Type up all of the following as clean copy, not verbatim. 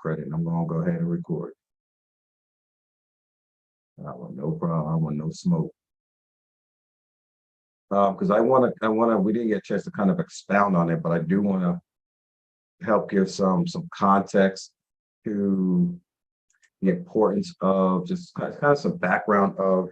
credit, and I'm gonna go ahead and record. I want no problem. I want no smoke. Because we didn't get a chance to kind of expound on it, but I do want to help give some context to the importance of just kind of some background of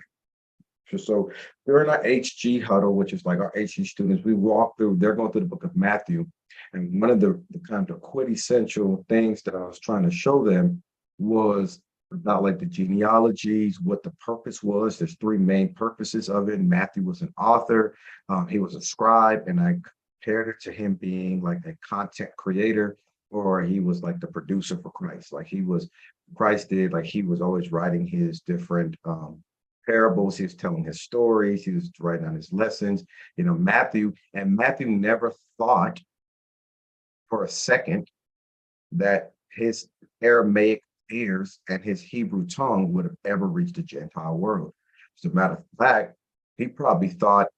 just so during our HG huddle, which is like our HG students, we walk through, they're going through the book of Matthew. And one of the kind of quintessential things that I was trying to show them was about like the genealogies, what the purpose was. There's three main purposes of it. Matthew was an author, he was a scribe, and I compared it to him being like a content creator, or he was like the producer for Christ. Like he was, Christ did, like he was always writing his different parables, he was telling his stories, he was writing on his lessons, Matthew never thought for a second that his Aramaic ears and his Hebrew tongue would have ever reached the Gentile world. As a matter of fact, he probably thought,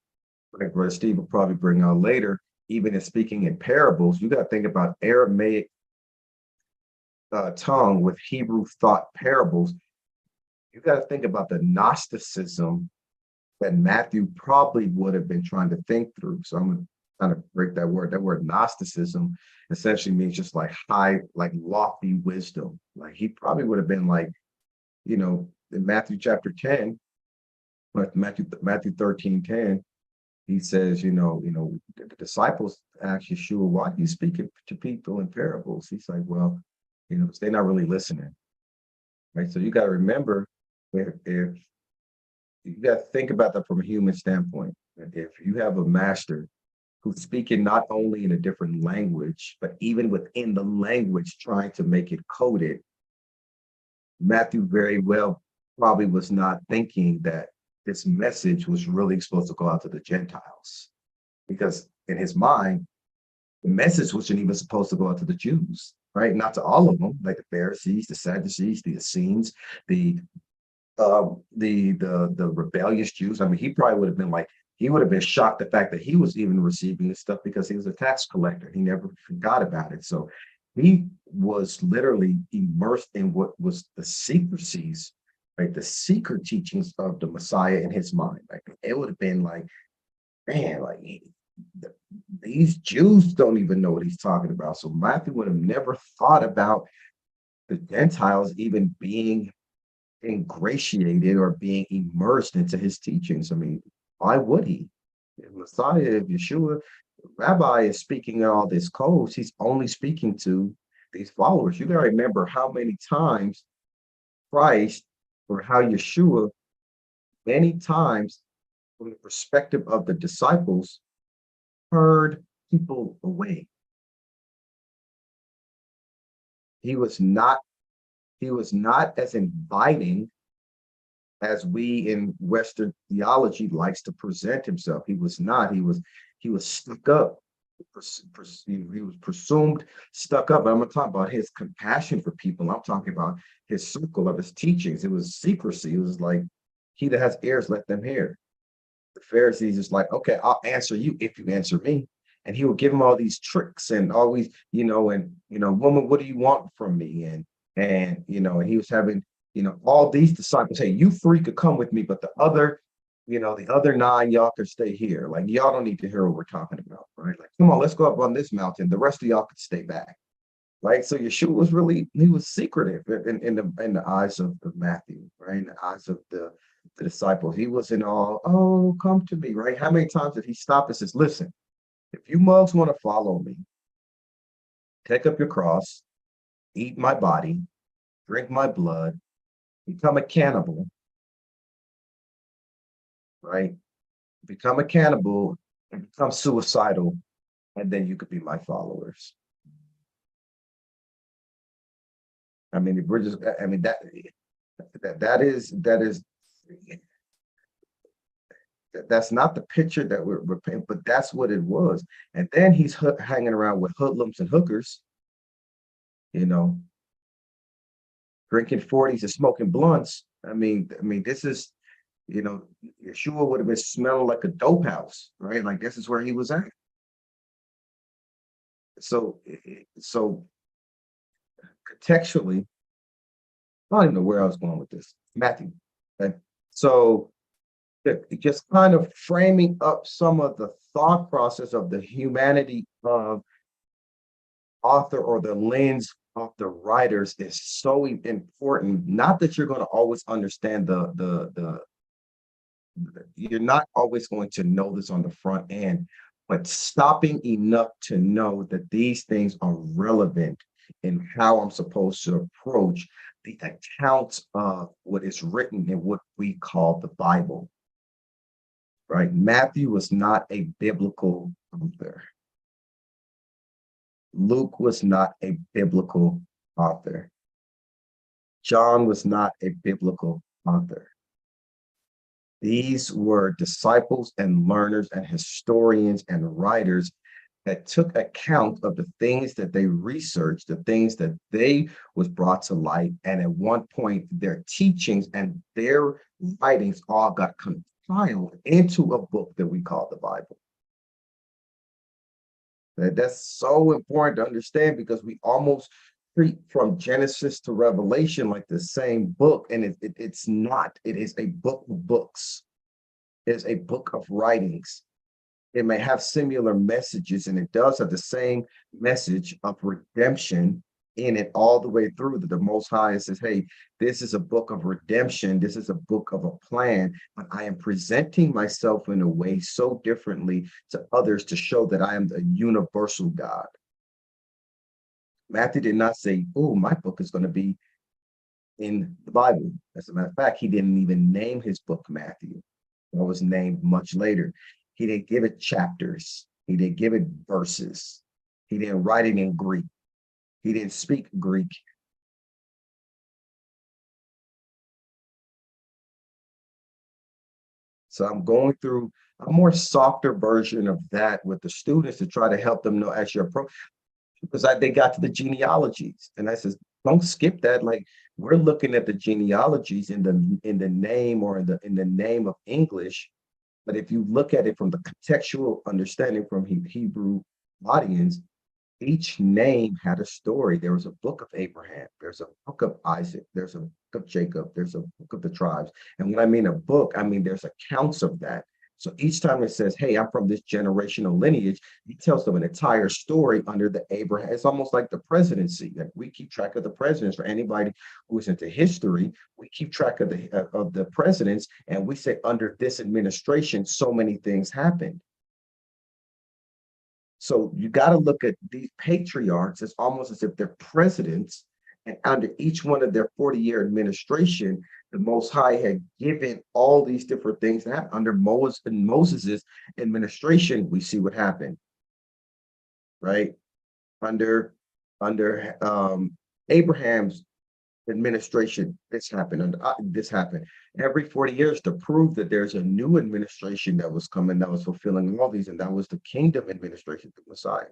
like Brother Steve will probably bring out later, even in speaking in parables, you got to think about Aramaic tongue with Hebrew thought parables. You got to think about the Gnosticism that Matthew probably would have been trying to think through. So I'm going to kind of break that word. That word Gnosticism essentially means just like high, like lofty wisdom. Like he probably would have been like, in Matthew chapter 10, like Matthew 13:10, he says, the disciples asked Yeshua, why do you speak to people in parables? He's like, well, they're not really listening. Right. So you got to remember, if you got to think about that from a human standpoint. If you have a master who's speaking not only in a different language, but even within the language trying to make it coded, Matthew very well probably was not thinking that this message was really supposed to go out to the Gentiles. Because in his mind, the message wasn't even supposed to go out to the Jews, right? Not to all of them, like the Pharisees, the Sadducees, the Essenes, the rebellious Jews. I mean, he probably would have been like, he would have been shocked the fact that he was even receiving this stuff because he was a tax collector. He never forgot about it. So he was literally immersed in what was the secrecies, right? The secret teachings of the Messiah in his mind. Like it would have been like, man, like these Jews don't even know what he's talking about. So Matthew would have never thought about the Gentiles even being ingratiated or being immersed into his teachings. I mean, why would he? If Messiah, if Yeshua, Rabbi is speaking all this codes, he's only speaking to these followers. You got to remember how many times Christ or how Yeshua, many times from the perspective of the disciples, turned people away. He was not as inviting as we in Western theology likes to present himself. He was not. He was stuck up. He was presumed stuck up. But I'm not talking about his compassion for people. I'm talking about his circle of his teachings. It was secrecy. It was like, he that has ears, let them hear. The Pharisees is like, okay, I'll answer you if you answer me. And he would give him all these tricks and always, woman, what do you want from me? And he was having, all these disciples, hey, you three could come with me, but the other 9, y'all could stay here. Like, y'all don't need to hear what we're talking about, right? Like, come on, let's go up on this mountain. The rest of y'all could stay back, right? So Yeshua was he was secretive in the eyes of Matthew, right? In the eyes of the disciples. He wasn't all, oh, come to me, right? How many times did he stop and says, listen, if you mugs want to follow me, take up your cross, eat my body, drink my blood, become a cannibal, right? Become a cannibal and become suicidal, and then you could be my followers. I mean, we're just, I mean, that's not the picture that we're painting, but that's what it was. And then he's hanging around with hoodlums and hookers, drinking 40s and smoking blunts. I mean, this is, Yeshua would have been smelling like a dope house, right? Like this is where he was at. So contextually, I don't even know where I was going with this. Matthew. Okay. So just kind of framing up some of the thought process of the humanity of author or the lens of the writers is so important. Not that you're going to always understand you're not always going to know this on the front end, but stopping enough to know that these things are relevant in how I'm supposed to approach the accounts of what is written in what we call the Bible, right? Matthew was not a biblical author. Luke was not a biblical author. John was not a biblical author. These were disciples and learners and historians and writers that took account of the things that they researched, the things that they was brought to light. And at one point, their teachings and their writings all got compiled into a book that we call the Bible. That's so important to understand because we almost treat from Genesis to Revelation like the same book, and it's not. It is a book of books. It is a book of writings. It may have similar messages, and it does have the same message of redemption in it all the way through. That the Most High says, hey, this is a book of redemption. This is a book of a plan, but I am presenting myself in a way so differently to others to show that I am the universal God. Matthew did not say, oh, my book is going to be in the Bible. As a matter of fact, he didn't even name his book Matthew. It was named much later. He didn't give it chapters. He didn't give it verses. He didn't write it in Greek. He didn't speak Greek. So I'm going through a more softer version of that with the students to try to help them know as your approach. Because they got to the genealogies, and I says, don't skip that. Like we're looking at the genealogies in the name or in the name of English, but if you look at it from the contextual understanding from Hebrew audience, each name had a story. There was a book of Abraham, there's a book of Isaac, there's a book of Jacob, there's a book of the tribes. And when I mean a book, I mean there's accounts of that. So each time it says, hey, I'm from this generational lineage, it tells them an entire story under the Abraham. It's almost like the presidency. Like we keep track of the presidents. For anybody who's into history, we keep track of the presidents, and we say under this administration, so many things happened. So you got to look at these patriarchs as almost as if they're presidents, and under each one of their 40-year administration, the Most High had given all these different things that happened. Under Moses's administration, we see what happened, right? Under Abraham's administration, this happened, and this happened. Every 40 years to prove that there's a new administration that was coming that was fulfilling all these, and that was the kingdom administration, the Messiah.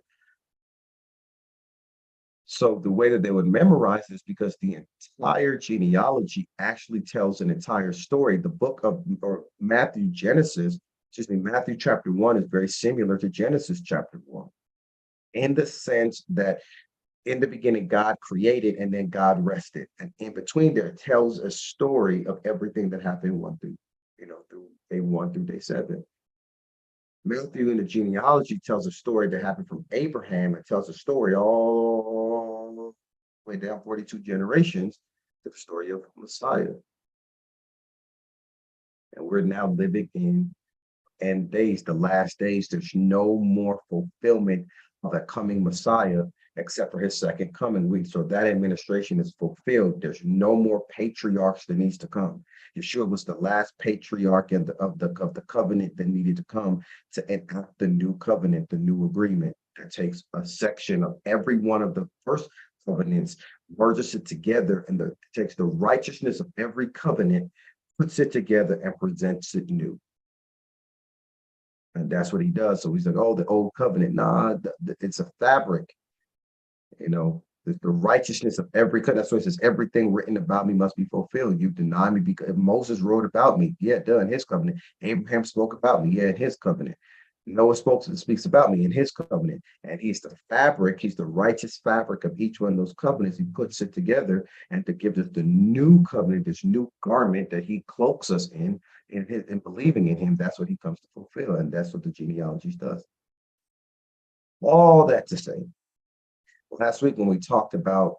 So the way that they would memorize this, because the entire genealogy actually tells an entire story. The book of or Matthew, Genesis, excuse me, Matthew chapter 1 is very similar to Genesis chapter 1 in the sense that in the beginning, God created and then God rested. And in between there, it tells a story of everything that happened through day 1 through day 7. Matthew in the genealogy tells a story that happened from Abraham. It tells a story all the way down 42 generations to the story of Messiah. And we're now living in end days, the last days. There's no more fulfillment of a coming Messiah except for his second coming week. So that administration is fulfilled. There's no more patriarchs that needs to come. Yeshua was the last patriarch of the covenant that needed to come to enact the new covenant, the new agreement that takes a section of every one of the first covenants, merges it together, and takes the righteousness of every covenant, puts it together, and presents it new. And that's what he does. So he's like, oh, the old covenant. Nah, it's a fabric. The righteousness of every covenant. That's why it says everything written about me must be fulfilled. You deny me because Moses wrote about me. Yeah, done his covenant. Abraham spoke about me. Yeah, in his covenant. Noah speaks about me in his covenant, and he's the fabric, he's the righteous fabric of each one of those covenants. He puts it together and to give us the new covenant, this new garment that he cloaks us in believing in him. That's what he comes to fulfill, and that's what the genealogies does. All that to say, last week when we talked about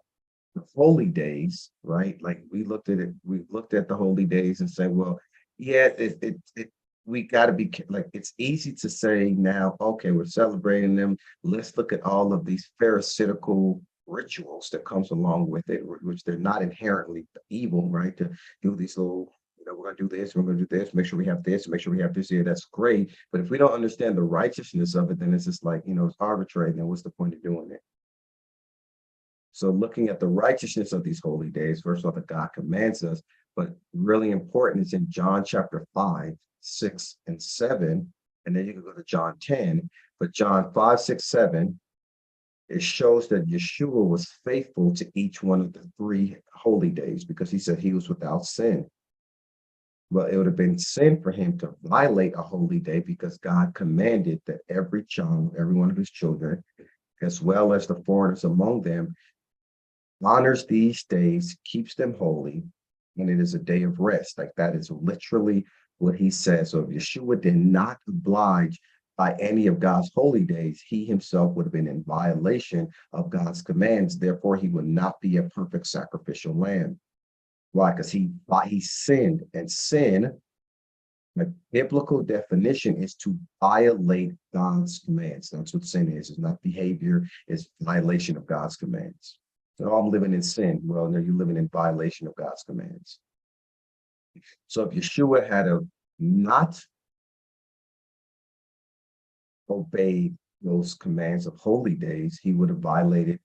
the holy days, right? Like we looked at it, we looked at the holy days and said, well, yeah, we got to be like, it's easy to say now, okay, we're celebrating them. Let's look at all of these pharisaical rituals that comes along with it, which they're not inherently evil, right? To do these little, we're going to do this, we're going to do this, make sure we have this, make sure we have this here. That's great. But if we don't understand the righteousness of it, then it's just like, it's arbitrary. Then what's the point of doing it? So looking at the righteousness of these holy days, first of all, that God commands us, but really important is in John chapter 5, 6, and 7. And then you can go to John 10. But John 5, 6, 7, it shows that Yeshua was faithful to each one of the three holy days because he said he was without sin. Well, it would have been sin for him to violate a holy day because God commanded that every child, every one of his children, as well as the foreigners among them, honors these days, keeps them holy, and it is a day of rest. Like that is literally what he says. So if Yeshua did not oblige by any of God's holy days, he himself would have been in violation of God's commands. Therefore, he would not be a perfect sacrificial lamb. Why? Because he sinned, and sin, the biblical definition is to violate God's commands. That's what sin is. It's not behavior, it's violation of God's commands. So I'm living in sin. Well, no, you're living in violation of God's commands. So if Yeshua had not obeyed those commands of holy days, he would have violated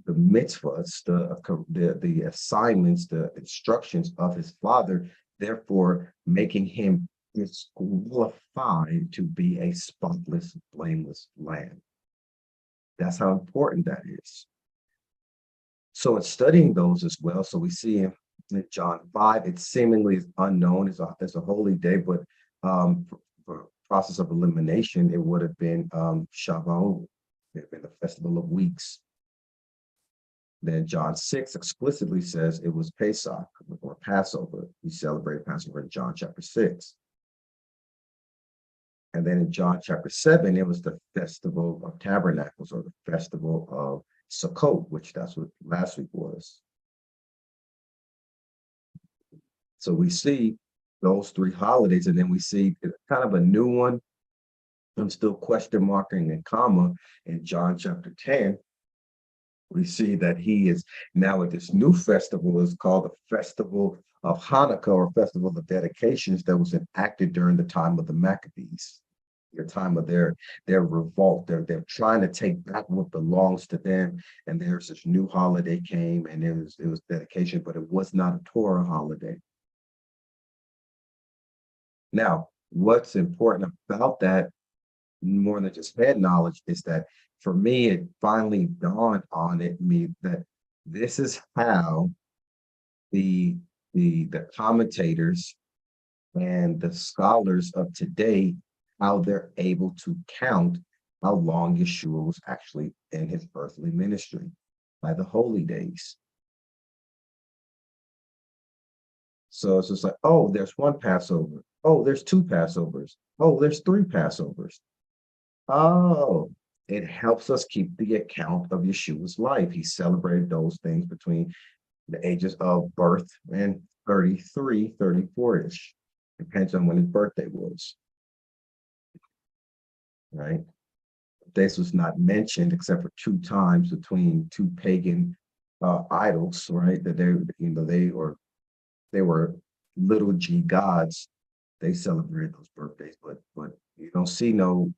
the mitzvahs, the assignments, the instructions of his father, therefore making him disqualified to be a spotless, blameless lamb. That's how important that is. So in studying those as well, so we see in John 5, it seemingly is unknown as a holy day, but for process of elimination, it would have been Shavuot, it would have been the Festival of Weeks. Then John 6 explicitly says it was Pesach or Passover. We celebrate Passover in John chapter 6. And then in John chapter 7, it was the Festival of Tabernacles or the Festival of Sukkot, which that's what last week was. So we see those three holidays, and then we see kind of a new one. I'm still question marking and comma in John chapter 10. We see that he is now at this new festival is called the Festival of Hanukkah or Festival of Dedications that was enacted during the time of the Maccabees, the time of their revolt. They're trying to take back what belongs to them. And there's this new holiday came and it was dedication, but it was not a Torah holiday. Now, what's important about that, more than just head knowledge, is that for me, it finally dawned on me that this is how the commentators and the scholars of today, how they're able to count how long Yeshua was actually in his earthly ministry by the holy days. So it's just like, oh, there's one Passover. Oh, there's two Passovers. Oh, there's three Passovers. Oh, it helps us keep the account of Yeshua's life. He celebrated those things between the ages of birth and 33, 34-ish. Depends on when his birthday was. Right? This was not mentioned except for two times between two pagan idols, right? That they were little g gods. They celebrated those birthdays, but you don't see no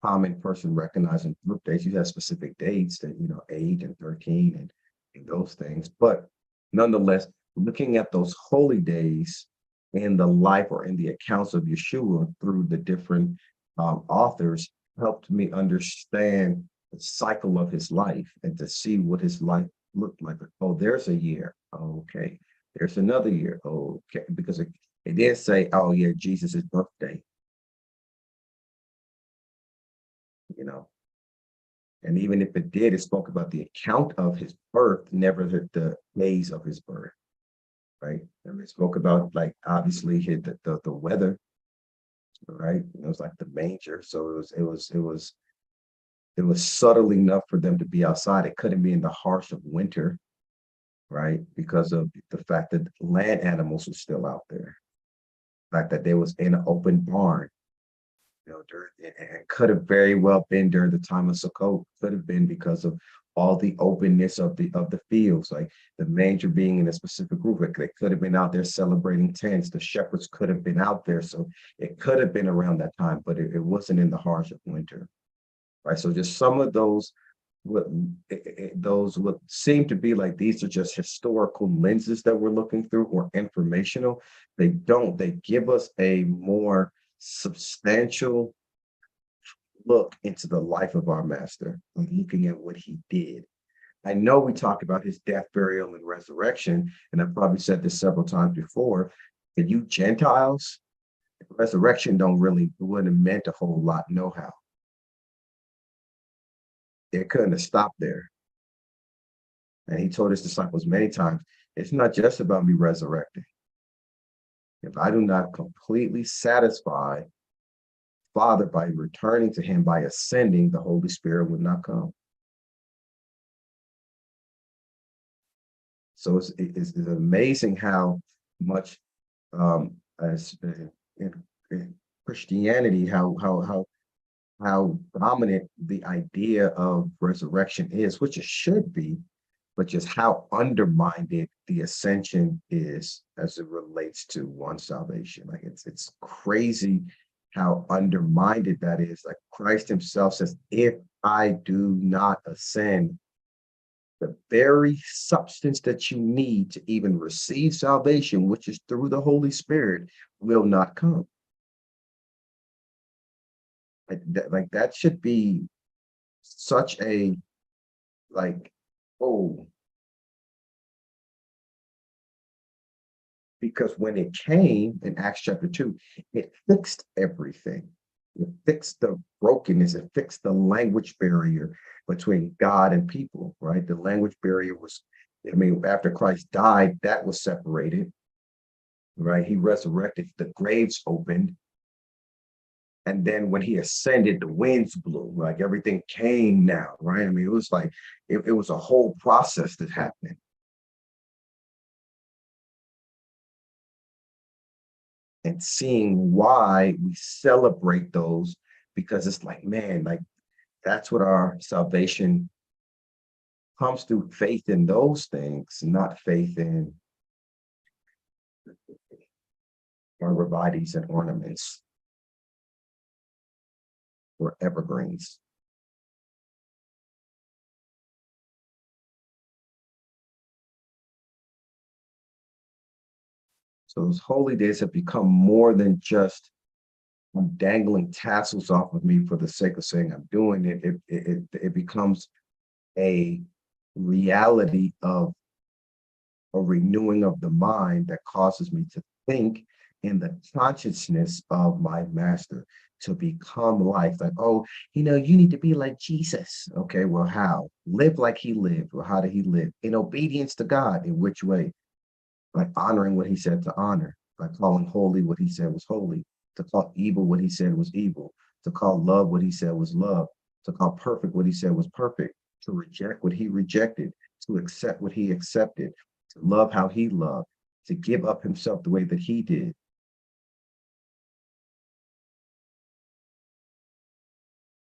common person recognizing birthdays. You have specific dates that 8 and 13 and those things. But nonetheless, looking at those holy days in the life or in the accounts of Yeshua through the different authors helped me understand the cycle of his life and to see what his life looked like. Oh, there's a year. Okay. There's another year. Okay. Because it did say, oh yeah, Jesus' birthday. you know. And even if it did, it spoke about the account of his birth, never the days of his birth, right? And it spoke about like obviously the weather, right? It was like the manger. So it was subtle enough for them to be outside. It couldn't be in the harsh of winter, right? Because of the fact that land animals were still out there. The fact that they was in an open barn, you know, during it could have very well been during the time of Sukkot. Could have been because of all the openness of the fields, like the manger being in a specific group. Like they could have been out there celebrating tents. The shepherds could have been out there, so it could have been around that time, but it wasn't in the harsh of winter, right? So just some of those what those what seem to be like these are just historical lenses that we're looking through or informational. They give us a more substantial look into the life of our master and looking at what he did. I know we talked about his death, burial, and resurrection, and I've probably said this several times before. And you Gentiles, resurrection don't really wouldn't have meant a whole lot, no how. It couldn't have stopped there. And he told his disciples many times, it's not just about me resurrecting. If I do not completely satisfy Father by returning to him, by ascending, the Holy Spirit would not come. So it's amazing how much as in Christianity, how dominant the idea of resurrection is, which it should be, but just how undermined the ascension is as it relates to one's salvation. Like it's crazy how undermined that is. Like Christ himself says, if I do not ascend, the very substance that you need to even receive salvation, which is through the Holy Spirit, will not come. Like that should be such a like, oh, because when it came in Acts chapter 2, it fixed everything. It fixed the brokenness, it fixed the language barrier between God and people, right? The language barrier was, I mean, after Christ died, that was separated, right? He resurrected, the graves opened. And then when he ascended, the winds blew, like everything came now, right? I mean, it was like, it was a whole process that happened. And seeing why we celebrate those, because it's like, man, like that's what our salvation comes through, faith in those things, not faith in arborvitaes and ornaments or evergreens. So those holy days have become more than just I'm dangling tassels off of me for the sake of saying I'm doing it. It becomes a reality of a renewing of the mind that causes me to think in the consciousness of my master, to become like, oh, you need to be like Jesus. Okay, well, how? Live like he lived. Well, how did he live? In obedience to God. In which way? By honoring what he said to honor, by calling holy what he said was holy, to call evil what he said was evil, to call love what he said was love, to call perfect what he said was perfect, to reject what he rejected, to accept what he accepted, to love how he loved, to give up himself the way that he did.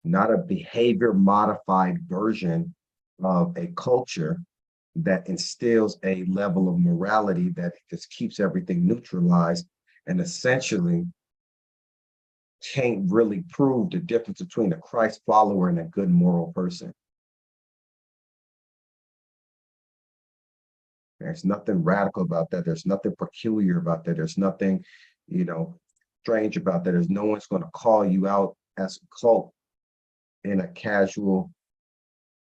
Not a behavior modified version of a culture that instills a level of morality that just keeps everything neutralized and essentially can't really prove the difference between a Christ follower and a good moral person. There's nothing radical about that. There's nothing peculiar about that. There's nothing, you know, strange about that. There's no one's going to call you out as a cult in a casual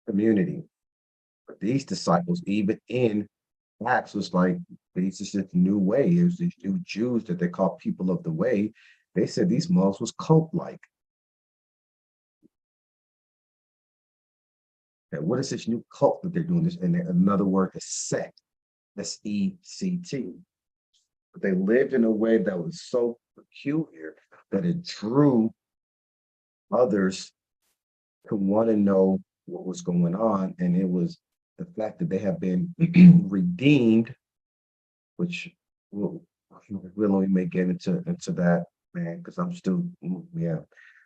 community. But these disciples, even in Acts, was like, this is this new way. It was these new Jews that they call people of the way. They said these monks was cult-like. Okay, what is this new cult that they're doing this? And another word is sect, SECT. But they lived in a way that was so peculiar that it drew others to want to know what was going on. And it was the fact that they have been redeemed, which we'll, we'll only may get into that, man, because I'm still, yeah.